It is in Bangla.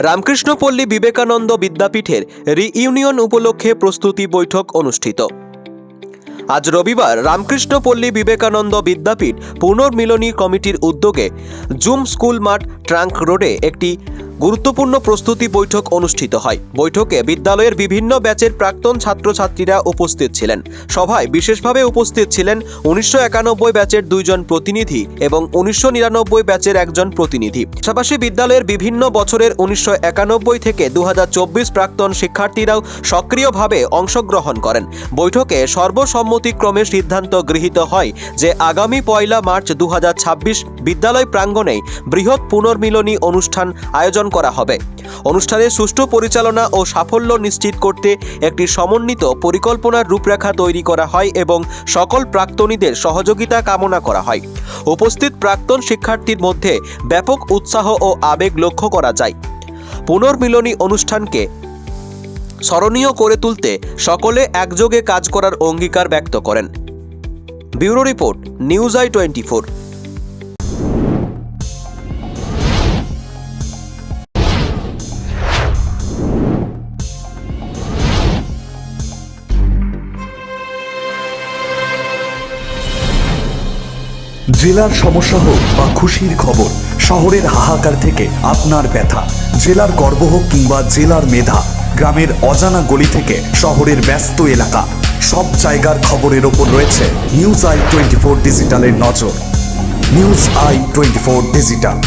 রামকৃষ্ণপল্লী বিবেকানন্দ বিদ্যাপীঠের রিইউনিয়ন উপলক্ষে প্রস্তুতি বৈঠক অনুষ্ঠিত। আজ রবিবার রামকৃষ্ণপল্লী বিবেকানন্দ বিদ্যাপীঠ পুনর্মিলনী কমিটির উদ্যোগে জুম স্কুল মাঠ ট্রাঙ্ক রোডে একটি গুরুত্বপূর্ণ প্রস্তুতি বৈঠক অনুষ্ঠিত হয়। বৈঠকে বিদ্যালয়ের বিভিন্ন ব্যাচের প্রাক্তন ছাত্রছাত্রীরা উপস্থিত ছিলেন। সভায় বিশেষভাবে উপস্থিত ছিলেন 1991 ব্যাচের 2 জন প্রতিনিধি এবং 1999 ব্যাচের 1 জন প্রতিনিধি। পাশাপাশি বিদ্যালয়ের বিভিন্ন বছরের 1991 থেকে 2024 প্রাক্তন শিক্ষার্থীরাও সক্রিয়ভাবে অংশগ্রহণ করেন। বৈঠকে সর্বসম্মতিক্রমে সিদ্ধান্ত গৃহীত হয় যে আগামী 1 মার্চ 2026 বিদ্যালয় প্রাঙ্গণে বৃহৎ পুনর্মিলনী অনুষ্ঠান আয়োজন করা হবে। অনুষ্ঠানের সুষ্ঠু পরিচালনা ও সাফল্য নিশ্চিত করতে একটি সমন্বিত পরিকল্পনার রূপরেখা তৈরি করা হয় এবং সকল প্রাক্তনীদের সহযোগিতা কামনা করা হয়। উপস্থিত প্রাক্তন শিক্ষার্থীর মধ্যে ব্যাপক উৎসাহ ও আবেগ লক্ষ্য করা যায়। পুনর্মিলনী অনুষ্ঠানকে স্মরণীয় করে তুলতে সকলে একযোগে কাজ করার অঙ্গীকার ব্যক্ত করেন। Bureau report, news i24। জেলার সমস্যা হোক বা খুশির খবর, শহরের হাহাকার থেকে আপনার ব্যথা, জেলার গর্ব হোক কিংবা জেলার মেধা, গ্রামের অজানা গলি থেকে শহরের ব্যস্ত এলাকা, সব জায়গার খবরের ওপর রয়েছে নিউজ i24 ডিজিটালের নজর। News i24 digital.